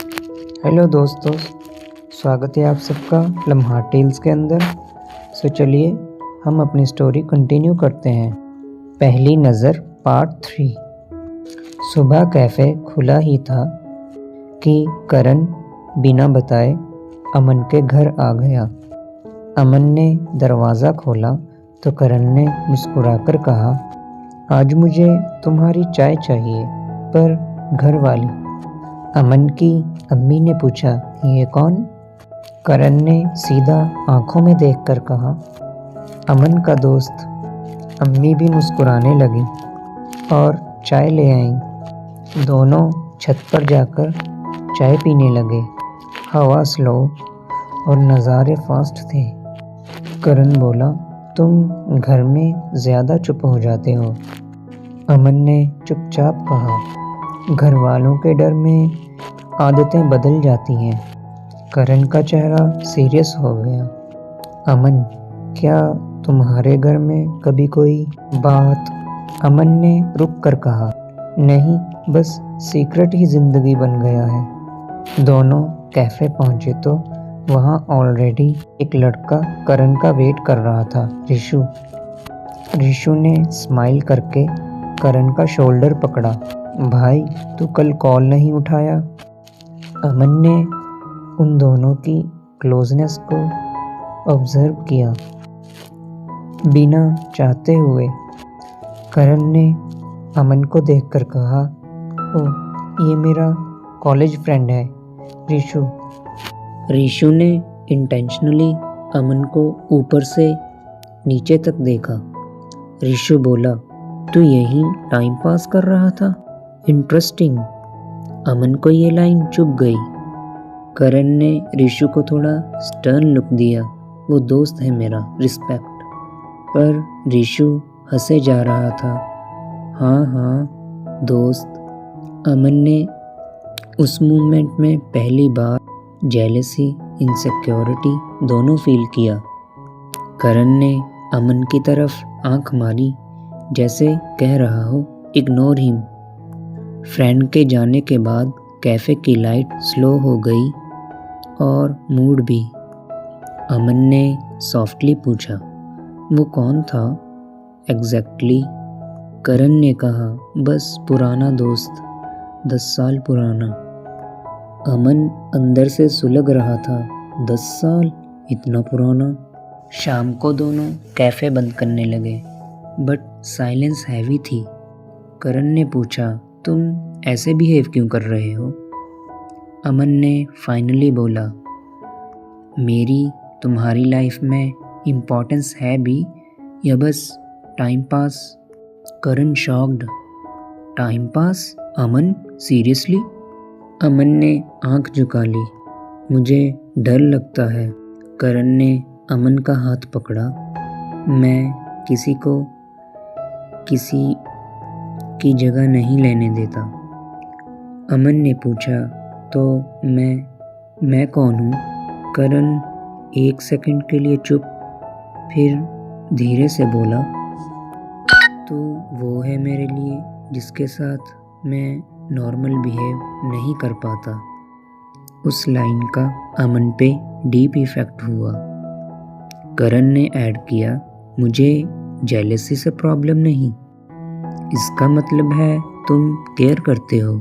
Hello दोस्तों, स्वागत है आप सबका लम्हा टेल्स के अंदर। चलिए हम अपनी स्टोरी कंटिन्यू करते हैं। पहली नज़र पार्ट 3। सुबह कैफ़े खुला ही था कि करण बिना बताए अमन के घर आ गया। अमन ने दरवाज़ा खोला तो करण ने मुस्कुराकर कहा, आज मुझे तुम्हारी चाय चाहिए, पर घर वाली। अमन की अम्मी ने पूछा, ये कौन? करण ने सीधा आंखों में देखकर कहा, अमन का दोस्त। अम्मी भी मुस्कुराने लगी और चाय ले आईं। दोनों छत पर जाकर चाय पीने लगे। हवा स्लो और नज़ारे फास्ट थे। करण बोला, तुम घर में ज़्यादा चुप हो जाते हो। अमन ने चुपचाप कहा, घर वालों के डर में आदतें बदल जाती हैं। करण का चेहरा सीरियस हो गया। अमन, क्या तुम्हारे घर में कभी कोई बात? अमन ने रुक कर कहा, नहीं, बस सीक्रेट ही जिंदगी बन गया है। दोनों कैफ़े पहुंचे तो वहां ऑलरेडी एक लड़का करण का वेट कर रहा था, ऋषु। ऋषु ने स्माइल करके करण का शोल्डर पकड़ा। भाई, तू कल कॉल नहीं उठाया? अमन ने उन दोनों की क्लोजनेस को ऑब्जर्व किया। बिना चाहते हुए करण ने अमन को देखकर कहा, ओह, ये मेरा कॉलेज फ्रेंड है, ऋषु। ऋषु ने इंटेंशनली अमन को ऊपर से नीचे तक देखा। ऋषु बोला, तू यहीं टाइम पास कर रहा था? इंटरेस्टिंग। अमन को ये लाइन चुभ गई। करण ने ऋषु को थोड़ा स्टर्न लुक दिया, वो दोस्त है मेरा, रिस्पेक्ट। पर ऋषु हंसे जा रहा था। हाँ हाँ दोस्त। अमन ने उस मूवमेंट में पहली बार जेलसी, इनसिक्योरिटी दोनों फील किया। करण ने अमन की तरफ आंख मारी, जैसे कह रहा हो, इग्नोर हिम। फ्रेंड के जाने के बाद कैफ़े की लाइट स्लो हो गई और मूड भी। अमन ने सॉफ्टली पूछा, वो कौन था एग्जैक्टली? करण ने कहा, बस पुराना दोस्त, 10 साल पुराना। अमन अंदर से सुलग रहा था, 10 साल, इतना पुराना। शाम को दोनों कैफ़े बंद करने लगे, बट साइलेंस हैवी थी। करण ने पूछा, तुम ऐसे बिहेव क्यों कर रहे हो? अमन ने फाइनली बोला, मेरी तुम्हारी लाइफ में इम्पोर्टेंस है भी या बस time pass? Karan shocked. Time pass? Aman, seriously? Aman ने आंख झुका ली। मुझे डर लगता है। करण ने अमन का हाथ पकड़ा। मैं किसी को किसी की जगह नहीं लेने देता। अमन ने पूछा, तो मैं कौन हूँ? करण एक सेकंड के लिए चुप, फिर धीरे से बोला, तू वो है मेरे लिए जिसके साथ मैं नॉर्मल बिहेव नहीं कर पाता। उस लाइन का अमन पे डीप इफेक्ट हुआ। करण ने ऐड किया, मुझे जेलसी से प्रॉब्लम नहीं, इसका मतलब है तुम केयर करते हो।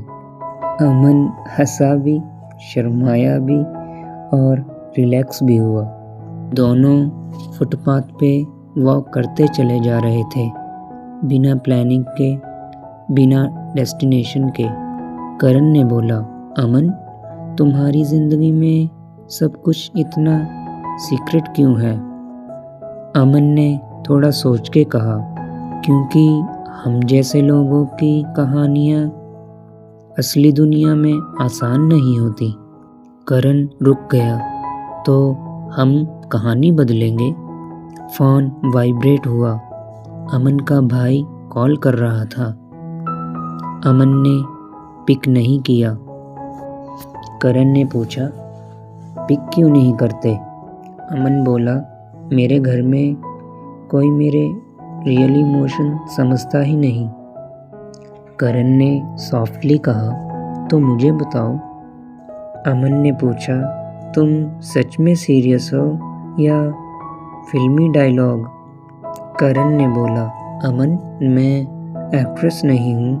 अमन हंसा भी, शर्माया भी और रिलैक्स भी हुआ। दोनों फुटपाथ पे वॉक करते चले जा रहे थे, बिना प्लानिंग के, बिना डेस्टिनेशन के। करण ने बोला, अमन, तुम्हारी ज़िंदगी में सब कुछ इतना सीक्रेट क्यों है? अमन ने थोड़ा सोच के कहा, क्योंकि हम जैसे लोगों की कहानियाँ असली दुनिया में आसान नहीं होती। करण रुक गया, तो हम कहानी बदलेंगे। फ़ोन वाइब्रेट हुआ। अमन का भाई कॉल कर रहा था। अमन ने पिक नहीं किया। करण ने पूछा, पिक क्यों नहीं करते? अमन बोला, मेरे घर में कोई मेरे रियल इमोशन समझता ही नहीं। करण ने सॉफ्टली कहा, तो मुझे बताओ। अमन ने पूछा, तुम सच में सीरियस हो या फिल्मी डायलॉग? करण ने बोला, अमन मैं एक्ट्रेस नहीं हूँ,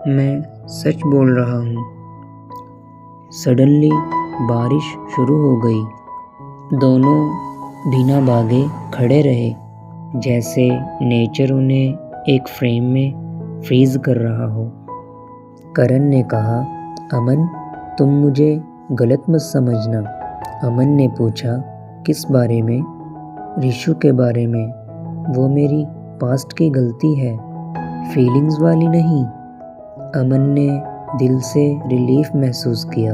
मैं सच बोल रहा हूँ। सडनली बारिश शुरू हो गई। दोनों बिना भागे खड़े रहे, जैसे नेचर उन्हें एक फ्रेम में फ्रीज कर रहा हो। करण ने कहा, अमन तुम मुझे गलत मत समझना। अमन ने पूछा, किस बारे में? ऋषु के बारे में। वो मेरी पास्ट की गलती है, फीलिंग्स वाली नहीं। अमन ने दिल से रिलीफ महसूस किया।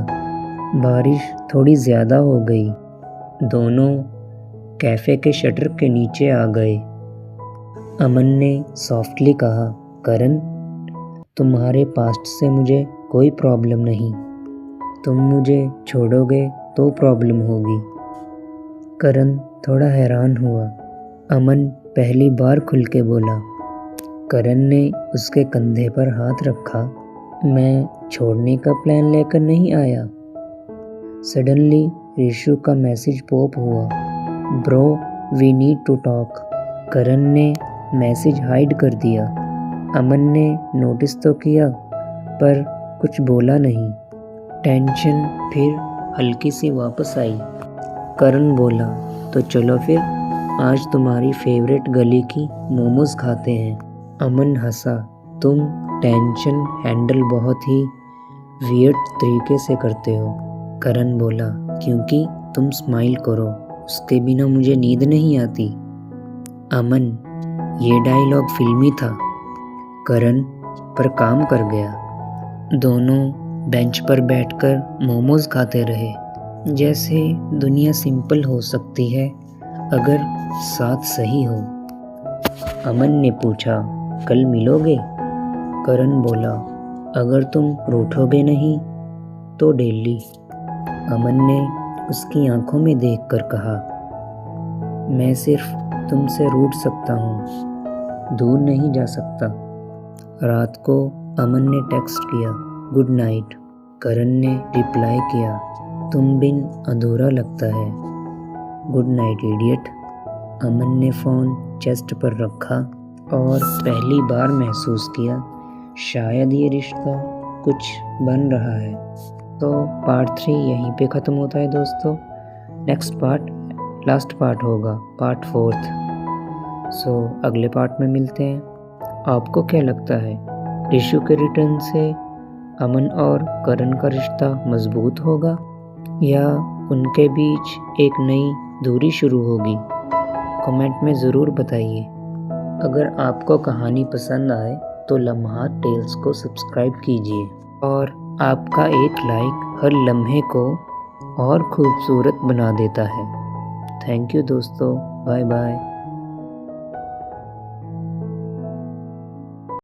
बारिश थोड़ी ज़्यादा हो गई। दोनों कैफ़े के शटर के नीचे आ गए। अमन ने सॉफ्टली कहा, करण तुम्हारे पास्ट से मुझे कोई प्रॉब्लम नहीं, तुम मुझे छोड़ोगे तो प्रॉब्लम होगी। करण थोड़ा हैरान हुआ। अमन पहली बार खुल के बोला। करण ने उसके कंधे पर हाथ रखा। मैं छोड़ने का प्लान लेकर नहीं आया। सडनली ऋषु का मैसेज पॉप हुआ, bro we need to talk. Karan ने मैसेज हाइड कर दिया। अमन ने नोटिस तो किया पर कुछ बोला नहीं। टेंशन फिर हल्की सी वापस आई। करण बोला, तो चलो फिर आज तुम्हारी फेवरेट गली की मोमोज खाते हैं। अमन हंसा, तुम टेंशन हैंडल बहुत ही वियर्ड तरीके से करते हो। करण बोला, क्योंकि तुम स्माइल करो, उसके बिना मुझे नींद नहीं आती। अमन, ये डायलॉग फिल्मी था। करण पर काम कर गया। दोनों बेंच पर बैठकर मोमोज खाते रहे, जैसे दुनिया सिंपल हो सकती है अगर साथ सही हो। अमन ने पूछा, कल मिलोगे? करण बोला, अगर तुम रूठोगे नहीं तो डेली। अमन ने उसकी आंखों में देखकर कहा, मैं सिर्फ तुमसे रूठ सकता हूँ, दूर नहीं जा सकता। रात को अमन ने टेक्स्ट किया, गुड नाइट। करण ने रिप्लाई किया, तुम बिन अधूरा लगता है, गुड नाइट इडियट। अमन ने फ़ोन चेस्ट पर रखा और पहली बार महसूस किया शायद ये रिश्ता कुछ बन रहा है। तो पार्ट 3 यहीं पे ख़त्म होता है दोस्तों। नेक्स्ट पार्ट लास्ट पार्ट होगा, पार्ट 4। सो अगले पार्ट में मिलते हैं। आपको क्या लगता है, ऋषु के रिटर्न से अमन और करण का रिश्ता मजबूत होगा या उनके बीच एक नई दूरी शुरू होगी? कमेंट में ज़रूर बताइए। अगर आपको कहानी पसंद आए तो लम्हात टेल्स को सब्सक्राइब कीजिए और आपका एक लाइक हर लम्हे को और खूबसूरत बना देता है। थैंक यू दोस्तों, बाय बाय।